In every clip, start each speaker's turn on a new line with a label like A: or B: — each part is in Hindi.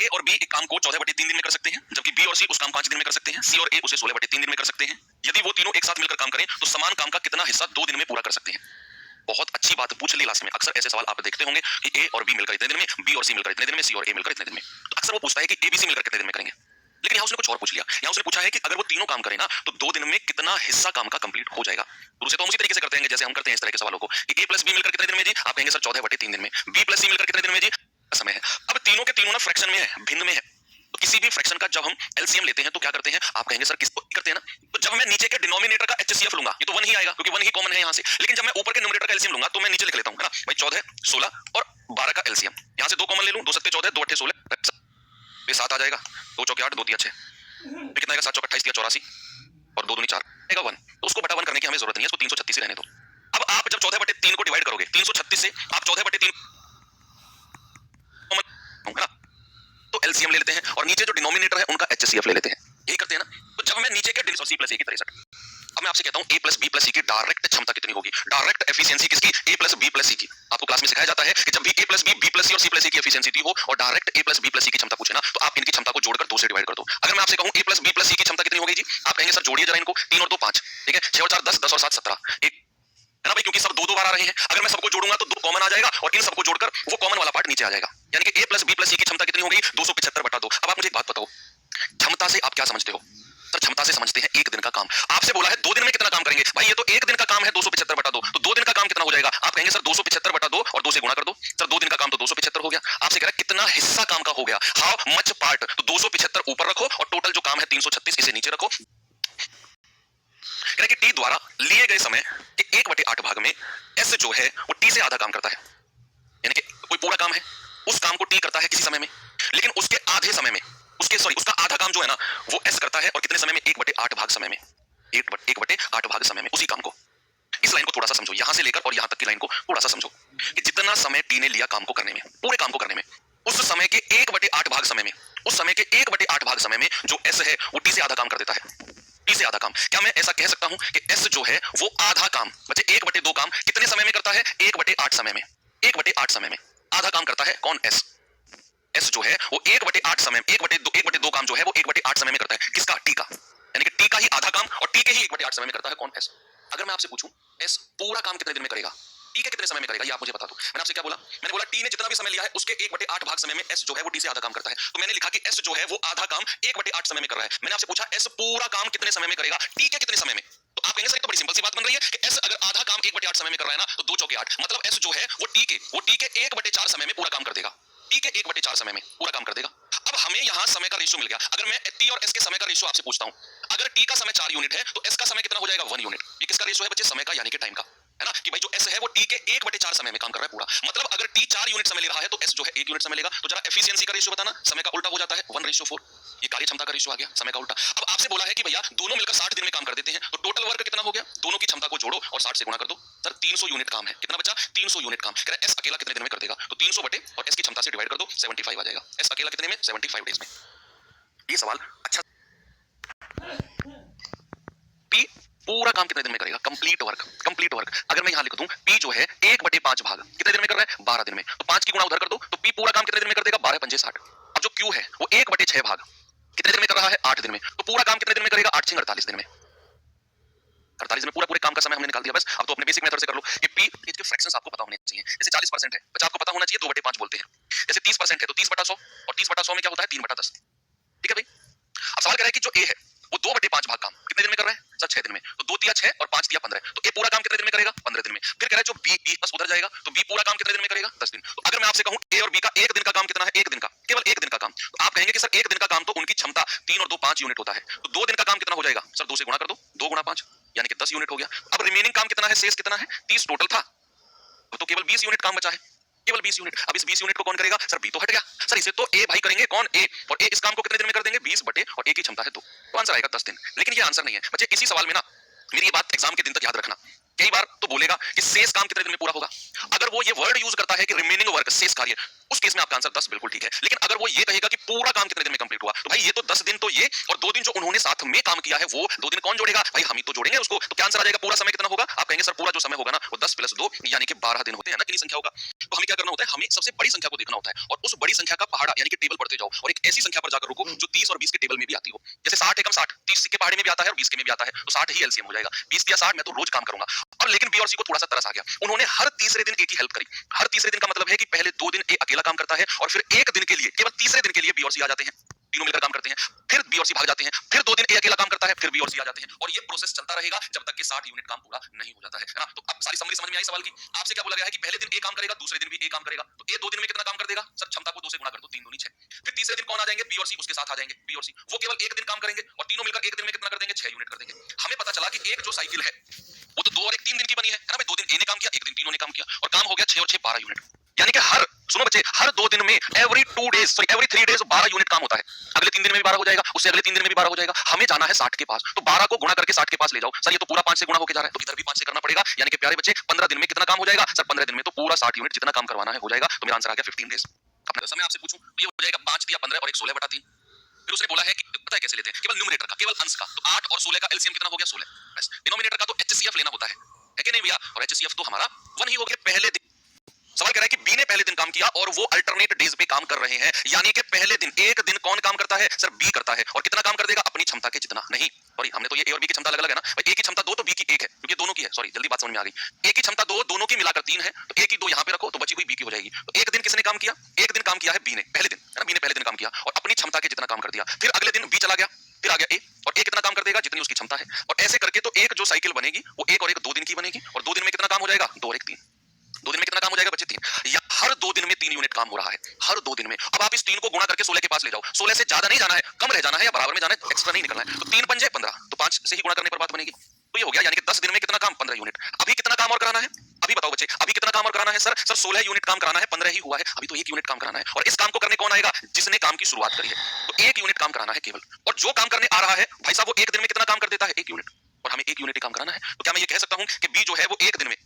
A: और बी एक काम को 14/3 दिन में कर सकते हैं, जबकि बी और सी उस काम 5 दिन में कर सकते हैं, सी और ए उसे 16/3 दिन में कर सकते हैं। यदि वो तीनों एक साथ मिलकर काम करें तो समान काम का कितना हिस्सा 2 दिन में पूरा कर सकते हैं। बहुत अच्छी बात पूछ ली क्लास में। अक्सर ऐसे सवाल आप देखते होंगे कि ए और बी मिलकर इतने दिन में, बी और सी मिलकर इतने दिन में, सी और ए मिलकर इतने दिन में। तो अक्सर वो पूछता है कि ए बी सी मिलकर कितने दिन में करेंगे, लेकिन यहाँ उसने कुछ और पूछ लिया। यहाँ उसने पूछा है कि अगर वो तीनों काम करें ना तो 2 दिन में कितना हिस्सा काम का कंप्लीट हो जाएगा। तो उसे तो हम उसी तरीके से करते हैं जैसे हम करते हैं इस तरह के सवालों को कि ए प्लस बी मिलकर कितने दिन में जी, आप कहेंगे सर 14/3 दिन में। बी प्लस सी मिलकर कितने दिन में जी, समय है। अब तीनों के तीनों ना फ्रैक्शन में है, भिन्न में है। तो किसी भी फ्रैक्शन का जब हम एलसीएम लेते हैं तो क्या करते हैं, आप कहेंगे सर किसको करते हैं ना, तो जब मैं नीचे के डिनोमिनेटर का एचसीएफ लूंगा ये तो 1 ही आएगा क्योंकि 1 ही कॉमन है यहाँ से। लेकिन जब मैं ऊपर के न्यूमरेटर का एलसीएम लूंगा तो मैं नीचे लिख लेता हूँ, है ना भाई 14, 16 और 12 का एलसीएम। यहाँ से 2 कॉमन ले लूं, 2 7 14, 2 8 16, ये 7 आ जाएगा, 2 चौके 8, 2 3 6, तो कितना आएगा 7 चौके 28, 84 और 2 दूनी 4 आएगा 1। तो उसको बटा 1 करने की हमें जरूरत नहीं है, इसको 336 ही रहने दो। अब आप जब 14/3 को डिवाइड करोगे 336 से, आप 14/3 तो एलसीएम ले लेते हैं और नीचे जो डिनोमिनेटर है उनका एचसीएफ ले लेते हैं, यही करते हैं ना। तो जब मैं नीचे के सी प्लस ए की 63, अब मैं आपसे कहता हूं ए प्लस बी प्लस सी की डायरेक्ट क्षमता कितनी होगी, डायरेक्ट एफिशिएंसी किसकी, ए प्लस बी प्लस सी की। आपको क्लास में सिखाया जाता है कि जब भी ए प्लस बी, बी प्लस सी और सी प्लस सी की एफिशिएंसी दी हो और डायरेक्ट ए प्लस बी प्लस सी की क्षमता पूछे ना तो आप इनकी क्षमता को जोड़कर 2 से डिवाइड कर दो। अगर मैं आपसे कहूं ए प्लस बी प्लस सी की क्षमता कितनी होगी जी, आप कहेंगे सर जोड़िए जरा इनको, 3 और 2 5, ठीक है, 6 और 4 10, 10 और 7 17, एक है ना भाई, क्योंकि सब 2 2 बार आ रहे हैं। अगर मैं सबको जोड़ूंगा तो 2 कॉमन आ जाएगा और इन सबको जोड़कर वो कॉमन वाला पार्ट नीचे आ जाएगा, यानी कि ए प्लस बी प्लस सी की क्षमता कितनी होगी 275/2। अब आप मुझे एक बात बताओ, क्षमता से आप क्या समझते हो? सर क्षमता से समझते हैं 1 दिन का काम। आपसे बोला है 2 दिन में कितना काम करेंगे, भाई ये तो 1 दिन का काम है 275/2, तो 2 दिन का काम कितना हो जाएगा? आप कहेंगे सर 275/2 और 2 से गुणा कर दो। सर 2 दिन का काम तो 275 हो गया। आपसे कह रहा है कितना हिस्सा काम का हो गया, हाउ मच पार्ट, तो 275 ऊपर रखो और टोटल जो काम है 336 इसे नीचे रखो। कि टी द्वारा लिए गए समय के 1/8 भाग में एस जो है वो टी से आधा काम करता है, यानी कि कोई पूरा काम है उस काम को टी करता है किसी समय में, लेकिन उसके आधे समय में उसका आधा काम जो है ना वो एस करता है, और कितने समय में 1/8 भाग समय में, 1/8 भाग समय में उसी काम को। इस लाइन को थोड़ा सा समझो, यहां से लेकर और यहां तक की लाइन को थोड़ा सा समझो कि जितना समय टी ने लिया काम को करने में, पूरे काम को करने में, उस समय के 1/8 भाग समय में, उस समय के 1/8 भाग समय में जो एस है वो टी से आधा काम कर देता है, टी से आधा काम। क्या मैं ऐसा कह सकता हूं कि एस जो है वो आधा काम बचे 1/2 काम कितने समय में करता है, 1/8 समय में, 1/8 समय में आधा काम करता है कौन, एस। एस जो है वो 1/8 समय, 1/2 काम जो है वो 1/8 समय में करता है, किसका, टी का, यानी कि टी का ही आधा काम और टी के ही 1/8 समय में करता है कौन, एस। अगर मैं आपसे पूछूं एस पूरा काम कितने दिन में करेगा, टी के कितने समय में करेगा, ये आप मुझे बता दो। मैंने आपसे क्या बोला, मैंने बोला टी ने जितना भी समय लिया है उसके 1/8 भाग समय में एस जो है वो टी से आधा काम करता है, तो मैंने लिखा कि एस जो है वो आधा काम 1/8 समय में कर रहा है। मैंने आपसे पूछा एस पूरा काम कितने समय में करेगा, टी के कितने समय में, तो आप कहेंगे सर तो बड़ी सिंपल सी बात बन रही है कि एस अगर आधा काम 1/8 समय में कर रहा है ना तो 2 चौके 8, मतलब एस जो है वो टी के 1/4 समय में पूरा काम कर देगा, टी के 1/4 समय में पूरा काम कर देगा। अब हमें यहाँ समय का रेशियो मिल गया। अगर मैं टी और एस के समय का रेशियो आपसे पूछता हूँ, अगर टी का समय 4 यूनिट है तो एस का समय कितना हो जाएगा, 1 यूनिट। ये किसका रेशियो है बच्चे, समय का, यानी कि टाइम का, है ना, कि भाई जो एस है वो टी के 1/4 समय में काम कर रहा है पूरा। मतलब अगर टी 4 यूनिट समय ले रहा है तो एस जो है 1 यूनिट समय लेगा। तो जरा एफिशिएंसी का रेशियो बताना, समय का उल्टा हो जाता है 1:4, ये कार्य क्षमता का रेशियो आ गया, समय का उल्टा। अब आपसे बोला है कि भैया दोनों मिलकर 60 दिन में काम कर देते हैं, तो टोटल वर्क कितना हो गया, दोनों की क्षमता को जोड़ो और 60 से गुणा कर दो। सर 300 यूनिट काम है, कितना बचा, 300 यूनिट काम। कह रहा है एस अकेला कितने दिन में कर देगा, तो 300 बटे और एस की क्षमता से डिवाइड कर दो, 75 आ जाएगा। एस अकेला कितने में, 75 डेज में। ये सवाल अच्छा, पी पूरा काम कितने दिन में करेगा, कंप्लीट वर्क, कंप्लीट वर्क। अगर मैं यहां लिख दूं पी जो है 1/5 भाग कितने दिन में कर रहा है, 12 दिन में, तो 5 की गुणा उधर कर दो तो पी पूरा काम कितने दिन में कर देगा, 12 पंजे 60। अब जो क्यू है वो 1/6 भाग कितने दिन में कर रहा है, 8 दिन में, तो पूरा काम कितने दिन में करेगा, 8 48 दिन में, 48 में पूरे काम का समय हमने निकाल दिया। बस अब तो अपने बेसिक मेथड से कर लो कि पी के फ्रैक्शंस आपको पता होने चाहिए। जैसे 40% है, बच्चा आपको पता होना चाहिए 2/5 बोलते हैं। जैसे 30% है तो 30/100, और 30/100 में क्या होता है, 3/10, ठीक है भाई। अब सवाल कर रहा है कि जो ए है वो 2/5 भाग काम कितने दिन में कर रहा है, सर 6 दिन में, तो 2 दिया 6 और 5 दिया 15, तो ए पूरा काम कितने दिन में करेगा, 15 दिन में। फिर कह रहा है जो बी बस उधर जाएगा, तो बी पूरा काम कितने दिन में करेगा, 10 दिन। तो अगर मैं आपसे कहूं ए और बी का 1 दिन का काम कितना है, 1 दिन का, केवल 1 दिन का काम, तो आप कहेंगे कि सर 1 दिन का काम तो उनकी क्षमता 3 और 2 5 यूनिट होता है, तो 2 दिन का काम कितना हो जाएगा, सर 2 से गुणा कर दो, 2 गुणा 5 यानी कि 10 यूनिट हो गया। अब रिमेनिंग काम कितना है, शेष कितना है, 30 टोटल था, तो केवल 20 यूनिट काम बचा है, केवल 20 यूनिट। अब इस 20 यूनिट को कौन करेगा, सर बी तो हट गया, सर इसे तो ए भाई करेंगे, कौन, ए, और ए इस काम को कितने दिन में कर देंगे, 20 बटे और ए की क्षमता है 2, तो आंसर आएगा 10 दिन। लेकिन ये आंसर नहीं है बच्चे, इसी सवाल में ना मेरी ये बात एग्जाम के दिन तक याद रखना, कई बार तो बोलेगा कि शेष काम कितने दिन में पूरा होगा। अगर वो ये वर्ड यूज करता है कि रिमेनिंग वर्क, शेष कार्य, उस केस में आपका आंसर 10 बिल्कुल ठीक है। लेकिन अगर वो ये कहेगा कि पूरा काम कितने दिन में कंप्लीट हुआ, तो भाई ये तो 10 दिन तो ये और 2 दिन जो उन्होंने साथ में काम किया है वो 2 दिन कौन जोड़ेगा? भाई हम ही तो जोड़ेंगे उसको। तो क्या आंसर आ जाएगा? पूरा समय कितना होगा? आप कहेंगे सर पूरा जो समय होगा ना वो 10 + 2 यानी कि 12 दिन होते हैं ना, कितनी संख्या होगा। तो हमें क्या करना होता है? हमें सबसे बड़ी संख्या को देखना होता है और उस बड़ी संख्या का पहाड़ा यानी कि टेबल पढ़ते जाओ और एक ऐसी संख्या पर जाकर रुको जो 30 और 20 के टेबल में भी आती हो। जैसे 60 एकम 60, 30 के पहाड़े में भी आता है और 20 के में भी आता है, तो 60 ही एलसीएम हो जाएगा। 20 दिया 60, मैं तो रोज काम करूंगा। और लेकिन बी और सी को थोड़ा सा तरस आ गया, उन्होंने हर तीसरे दिन एक ही हेल्प करी। हर तीसरे दिन का मतलब है कि पहले 2 दिन ए अकेला काम करता है और फिर एक दिन के लिए, केवल तीसरे दिन के लिए बी और सी आ जाते हैं, तीनों मिलकर काम करते हैं। फिर बी और सी भाग जाते हैं, फिर 2 दिन ए अकेला काम करता है, फिर बी और सी आ जाते हैं और ये प्रोसेस चलता रहेगा जब तक कि 60 यूनिट काम पूरा नहीं हो जाता है ना। तो अब सारी समझ में आई सवाल की। आपसे क्या बोला गया है कि पहले दिन ए काम करेगा, दूसरे दिन भी ए काम करेगा, तो ए 2 दिन में कितना काम कर देगा? सर क्षमता को 2 से गुणा कर दो, 3 दूनी 6। फिर तीसरे दिन कौन आ जाएंगे? बी और सी उसके साथ आ जाएंगे। बी और सी वो केवल एक दिन काम करेंगे और तीनों मिलकर एक दिन में कितना कर देंगे? 6 यूनिट कर देंगे। हमें पता चला कि एक जो साइकिल है वो तो 2 और 1 3 दिन की बनी है ना भाई। 2 दिन ए ने काम किया, एक दिन तीनों ने काम किया और काम हो गया 6 और 6 12 यूनिट। यानी कि हर, सुनो बच्चे, हर 2 दिन में एवरी 3 डेज 12 यूनिट काम होता है। अगले 3 दिन में भी 12 हो जाएगा, उससे अगले 3 दिन में भी 12 हो जाएगा। हमें जाना है 60 के पास, तो 12 को गुणा करके 60 के पास ले जाओ। सर ये तो पूरा 5 से गुणा होके जा रहा है, तो इधर भी 5 से करना पड़ेगा। यानी कि प्यारे बच्चे 15 दिन में कितना काम हो जाएगा? सर 15 दिन में तो पूरा 60 यूनिट जितना काम करवाना है हो जाएगा। तो मेरा आंसर आ गया 15 डेज। अब समय आपसे पूछूं तो ये हो जाएगा 5 दिया 15 और 1 16/3। फिर उसने बोला है कि पता है कैसे लेते हैं? केवल न्यूमरेटर का, केवल अंश का, तो 8 और 16 का एलसीएम कितना हो गया? 16। बस डिनोमिनेटर का तो एचसीएफ लेना होता है कि नहीं भैया? और एचसीएफ तो हमारा 1 ही हो गया। पहले दिन सवाल कह रहा है कि बी ने पहले दिन काम किया और वो अल्टरनेट डेज पे काम कर रहे हैं, यानी कि पहले दिन एक दिन कौन काम करता है? सर बी करता है। और कितना काम कर देगा? अपनी क्षमता के जितना। नहीं सॉरी, हमने तो ये ए और बी की क्षमता अलग अलग है ना भाई। ए की क्षमता 2 तो बी की 1 है, क्योंकि दोनों की है। सॉरी, जल्दी बात समझ में आ गई। ए की क्षमता 2, दोनों की मिलाकर 3 है, तो ए की 2 यहां पे रखो तो बची हुई बी की हो जाएगी। तो एक दिन किसने काम किया? एक दिन काम किया है बी ने, पहले दिन है ना। बी ने पहले दिन काम किया और अपनी क्षमता के जितना काम कर दिया। फिर अगले दिन बी चला गया, फिर आ गया ए, और ए कितना काम कर देगा? जितनी उसकी क्षमता है। और ऐसे करके तो एक जो साइकिल बनेगी वो 1 और 1 2 दिन की बनेगी और 2 दिन में कितना काम हो जाएगा? 2 और 1 3। 2 दिन में कितना काम हो जाएगा बच्चे? 3। या हर 2 दिन में 3 यूनिट काम हो रहा है, हर 2 दिन में। अब आप इस 3 को गुणा करके 16 के पास ले जाओ। 16 से ज्यादा नहीं जाना है, कम रह जाना है या बराबर में जाना है, एक्स्ट्रा नहीं निकलना है। तो 3 पंजे 15, तो 5 से ही गुणा करने पर बात बनेगी। तो ये हो गया, यानी कि 10 दिन में कितना काम? 15 यूनिट। अभी कितना काम और कराना है? अभी बताओ बच्चे, अभी कितना काम और कराना है? सर 16 यूनिट काम कराना है, 15 ही हुआ है, अभी तो 1 यूनिट काम कराना है। और इस काम को करने कौन आएगा? जिसने काम की शुरुआत करी है। तो 1 यूनिट काम कराना है केवल। और जो काम करने आ रहा है भाई साहब, वो 1 दिन में कितना काम कर देता है? 1 यूनिट। और हमें 1 यूनिट ही काम कराना है। तो क्या मैं ये कह सकता हूं कि बी जो है वो 1 दिन में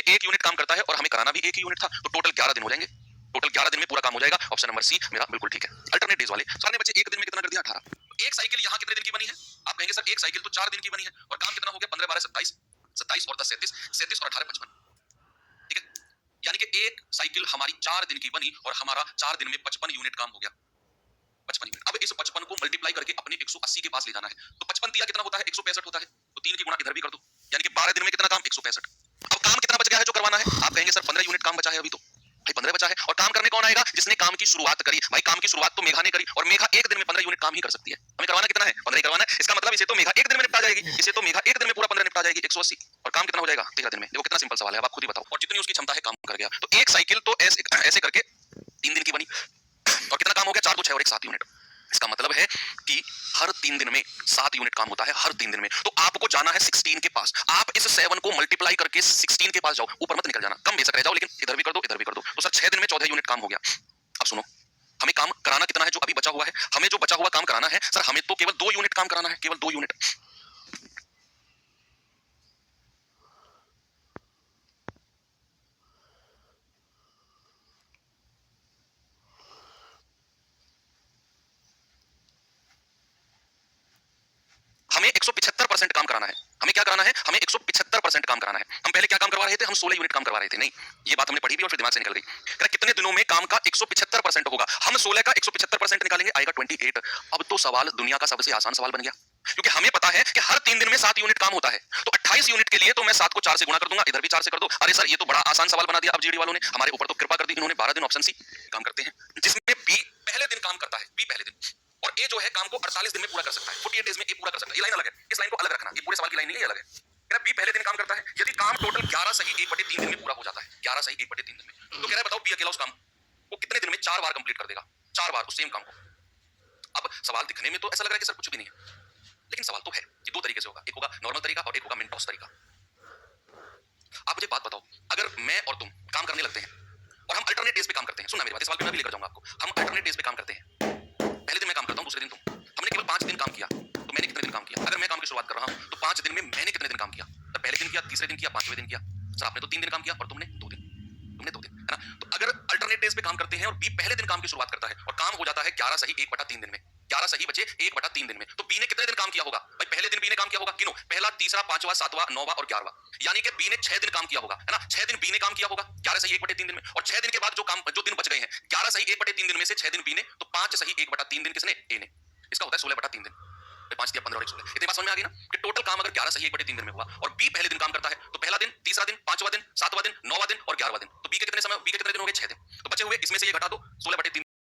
A: 1 यूनिट काम करता है और हमें कराना भी 1 ही यूनिट था, तो टोटल 11 दिन हो जाएंगे। टोटल 11 दिन में पूरा काम हो जाएगा। ऑप्शन नंबर सी मेरा बिल्कुल ठीक है। अल्टरनेट डेज वाले सारे बच्चे 1 दिन में कितना कर दिया? 18। तो एक साइकिल यहाँ कितने दिन की बनी है? आप कहेंगे सर एक साइकिल तो 4 दिन की बनी है और काम कितना हो गया? 15 12 27, 27 और 10 37, 37 और 18 55। ठीक है, यानी कि एक साइकिल हमारी 4 दिन की बनी और हमारा 4 दिन में 55 यूनिट काम हो गया। 55 यूनिट। अब इस 55 को मल्टीप्लाई करके अपने 180 के पास ले जाना है। तो 55 दिया कितना होता है? 165 होता है। तो 3 की गुणा इधर भी कर दो, यानी कि 12 दिन में कितना काम? 165। अब काम कितना बच गया है जो करवाना है? आप कहेंगे सर 15 यूनिट काम बचा है अभी तो। भाई 15 बचा है और काम करने कौन आएगा? जिसने काम की शुरुआत करी। भाई काम की शुरुआत तो मेघा ने करी और मेघा 1 दिन में 15 यूनिट काम ही कर सकती है। हमें करवाना कितना है? 15 ही करवाना है। इसका मतलब इसे तो मेघा 1 दिन में निपटा जाएगी, इसे तो मेघा 1 दिन में पूरा 15 निपटा जाएगी, 180। और काम कितना हो जाएगा? 13 दिन में। देखो कितना सिंपल सवाल है, अब आप खुद ही बताओ। और जितनी उसकी क्षमता है काम कर गया। तो एक साइकिल तो ऐसे करके 3 दिन की बनी और कितना काम हो गया? 4 2 6 और 1 7 यूनिट। इसका मतलब है कि हर 3 दिन में 7 यूनिट काम होता है, हर 3 दिन में। तो आपको जाना है 16 के पास। आप इस 7 को मल्टीप्लाई करके 16 के पास जाओ, ऊपर मत निकल जाना, कम बेशक रह जाओ, लेकिन इधर भी कर दो, इधर भी कर दो। तो सर 6 दिन में 14 यूनिट काम हो गया। अब सुनो, हमें काम कराना कितना है जो अभी बचा हुआ है? हमें जो बचा हुआ काम कराना है सर, हमें तो केवल 2 यूनिट काम कराना है, केवल 2 यूनिट। हमें 175% काम कराना है। हमें क्या कराना है? हमें 175% काम कराना है। हम पहले क्या काम करवा रहे थे? हम 16 यूनिट काम करवा रहे थे। नहीं, ये बात हमने पढ़ी भी और फिर दिमाग से निकल गई। कह कितने दिनों में काम का 175% होगा? हम 16 का 175% निकालेंगे, आएगा 28। अब तो सवाल दुनिया का सबसे आसान सवाल बन गया, क्योंकि हमें पता है कि हर 3 दिन में 7 यूनिट काम होता है। तो 28 यूनिट के लिए तो मैं 7 को 4 से गुणा कर दूंगा, इधर भी 4 से कर दो। अरे सर ये तो बड़ा आसान सवाल बना दिया अब जीडी वालों ने, हमारे ऊपर तो कृपा कर दी इन्होंने। 12 दिन ऑप्शन सी काम करते हैं, जिसमें बी पहले दिन काम करता है, बी पहले दिन, और ए जो है काम को 48 दिन में पूरा कर सकता है। 48 डेज में ए पूरा कर सकता है। ये लाइन अलग है, इस लाइन को अलग रखना, ये पूरे सवाल की लाइन नहीं है, अलग है। कह रहा बी पहले दिन काम करता है। यदि काम टोटल 11 सही 1/3 दिन में पूरा हो जाता है, 11 सही 1/3 दिन में, तो कह रहा है बताओ बी अकेला उस काम को कितने दिन में 4 बार कंप्लीट कर देगा? 4 बार उस सेम काम को। अब सवाल दिखने में तो ऐसा लग रहा है कि सर कुछ भी नहीं है, लेकिन सवाल तो है कि 2 तरीके से होगा, एक होगा नॉर्मल तरीका और एक होगा मिनटॉस तरीका। आप मुझे बात बताओ, अगर मैं और तुम काम करने लगते हैं और हम अल्टरनेट डेज पे काम करते हैं, सुनना मेरी बात, इस सवाल पे मैं भी लेकर जाऊंगा आपको। हम अल्टरनेट डेज पे काम करते हैं, पहले दिन मैं काम करता हूं, दूसरे दिन तुम। हमने केवल 5 दिन काम किया, तो मैंने कितने दिन काम किया? अगर मैं काम की शुरुआत कर रहा हूं तो 5 दिन में मैंने कितने दिन काम किया? तो पहले दिन किया, तीसरे दिन किया, 5वें दिन सही 1/3 दिन में, 11 सही बचे 1/3 दिन में। तो बी ने कितने दिन काम किया होगा भाई? पहले दिन बी ने काम किया होगा, गिनो, पहला, तीसरा, पांचवा, सातवां, 9वां और 11वां, यानी कि बी ने 6 दिन काम किया होगा, है ना? 6 दिन बी ने काम किया होगा, 11 सही 1/3 दिन में, और 6 दिन के बाद जो दिन बच गए हैं, 11 सही 1/3 दिन में से 6 दिन बी ने, तो 5 सही 1/3 दिन किसने? ए ने। इसका होता है 16/3 दिन। 5 दिया 15 और 1 16। इतनी बात समझ में आ गई ना कि टोटल काम अगर 11 सही 1/3 दिन में हुआ और बी पहले दिन काम करता है, तो पहला दिन, तीसरा दिन, पांचवा दिन, सातवां दिन, 9वां दिन और 11वां दिन, तो बी के कितने समय, बी के कितने दिन हो गए? 6 दिन। तो बचे हुए इसमें से ये घटा दो, 16/3